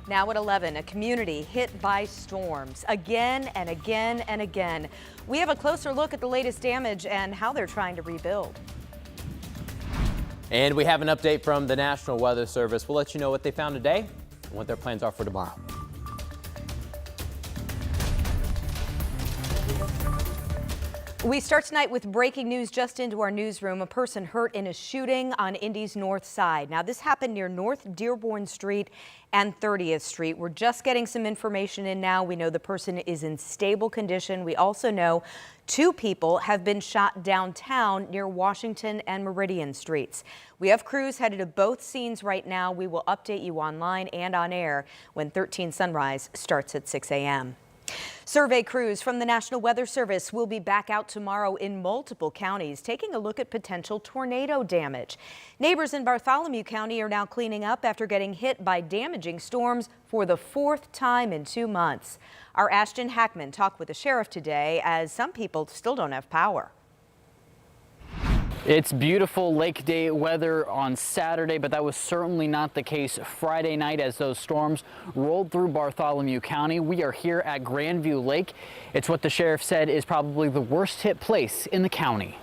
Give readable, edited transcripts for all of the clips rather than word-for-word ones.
Now at 11, a community hit by storms again and again and again. We have a closer look at the latest damage and how they're trying to rebuild. And we have an update from the National Weather Service. We'll let you know what they found today and what their plans are for tomorrow. We start tonight with breaking news just into our newsroom. A person hurt in a shooting on Indy's north side. Now, this happened near North Dearborn Street and 30th Street. We're just getting some information in now. We know the person is in stable condition. We also know 2 people have been shot downtown near Washington and Meridian Streets. We have crews headed to both scenes right now. We will update you online and on air when 13 Sunrise starts at 6 a.m. Survey crews from the National Weather Service will be back out tomorrow in multiple counties, taking a look at potential tornado damage. Neighbors in Bartholomew County are now cleaning up after getting hit by damaging storms for the 4th time in 2 months. Our Ashton Hackman talked with the sheriff today, as some people still don't have power. It's beautiful lake day weather on Saturday, but that was certainly not the case Friday night as those storms rolled through Bartholomew County. We are here at Grandview Lake. It's what the sheriff said is probably the worst hit place in the county.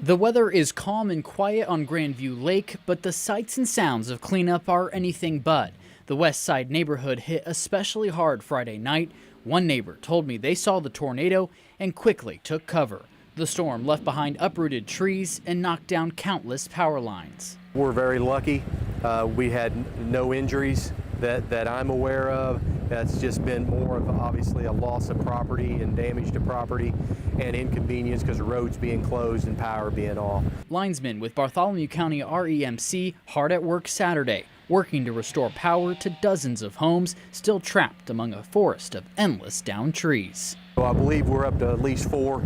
The weather is calm and quiet on Grandview Lake, but the sights and sounds of cleanup are anything but. The West Side neighborhood hit especially hard Friday night. One neighbor told me they saw the tornado and quickly took cover. The storm left behind uprooted trees and knocked down countless power lines. We're very lucky. We had no injuries that I'm aware of. That's just been more of obviously a loss of property and damage to property and inconvenience because the roads being closed and power being off. Linesmen with Bartholomew County REMC hard at work Saturday, working to restore power to dozens of homes still trapped among a forest of endless downed trees. Well, I believe we're up to at least four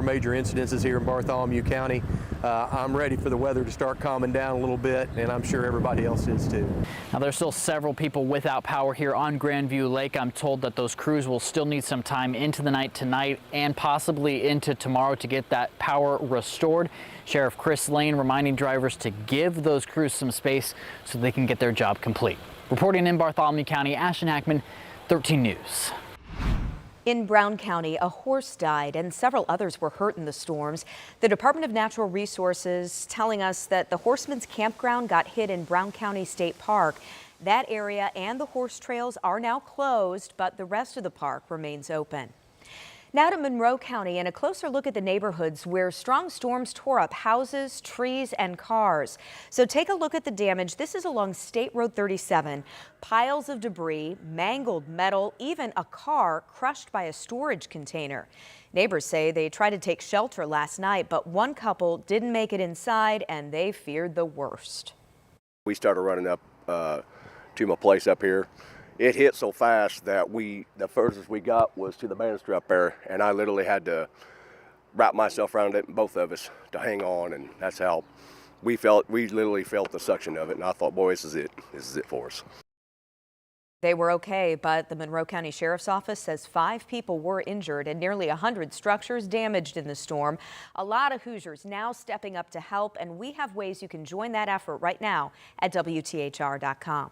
major incidences here in Bartholomew County. I'm ready for the weather to start calming down a little bit, and I'm sure everybody else is too. Now, there's still several people without power here on Grandview Lake. I'm told that those crews will still need some time into the night tonight and possibly into tomorrow to get that power restored. Sheriff Chris Lane reminding drivers to give those crews some space so they can get their job complete. Reporting in Bartholomew County, Ashton Hackman, 13 News. In Brown County, a horse died and several others were hurt in the storms. The Department of Natural Resources telling us that the Horseman's Campground got hit in Brown County State Park. That area and the horse trails are now closed, but the rest of the park remains open. Now to Monroe County and a closer look at the neighborhoods where strong storms tore up houses, trees, and cars. So take a look at the damage. This is along State Road 37. Piles of debris, mangled metal, even a car crushed by a storage container. Neighbors say they tried to take shelter last night, but one couple didn't make it inside and they feared the worst. We started running up to my place up here. It hit so fast that the furthest we got was to the banister up there, and I literally had to wrap myself around it, both of us, to hang on, and that's how we literally felt the suction of it, and I thought, boy, this is it for us. They were okay, but the Monroe County Sheriff's Office says 5 people were injured and nearly 100 structures damaged in the storm. A lot of Hoosiers now stepping up to help, and we have ways you can join that effort right now at WTHR.com.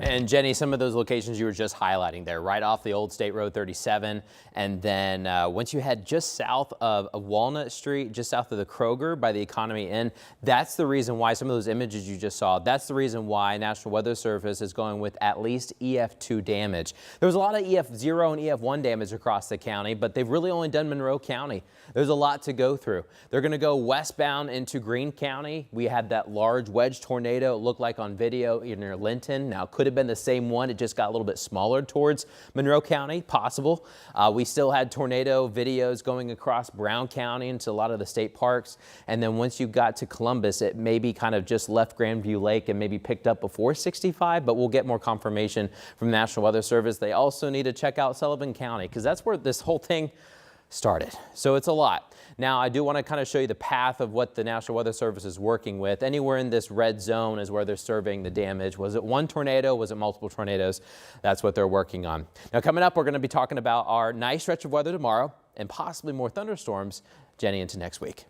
And Jenny, some of those locations you were just highlighting there, right off the old State Road 37. And then once you head just south of Walnut Street, just south of the Kroger by the Economy Inn, that's the reason why some of those images you just saw, that's the reason why National Weather Service is going with at least EF2 damage. There was a lot of EF0 and EF1 damage across the county, but they've really only done Monroe County. There's a lot to go through. They're going to go westbound into Greene County. We had that large wedge tornado, it looked like on video near Linton. Now, could have been the same one. It just got a little bit smaller towards Monroe County, possible. We still had tornado videos going across Brown County into a lot of the state parks. And then once you got to Columbus, it maybe kind of just left Grandview Lake and maybe picked up before 65, but we'll get more confirmation from the National Weather Service. They also need to check out Sullivan County because that's where this whole thing started. So it's a lot. Now, I do want to kind of show you the path of what the National Weather Service is working with. Anywhere in this red zone is where they're surveying the damage. Was it one tornado? Was it multiple tornadoes? That's what they're working on. Now, coming up, we're going to be talking about our nice stretch of weather tomorrow and possibly more thunderstorms, Jenny, into next week.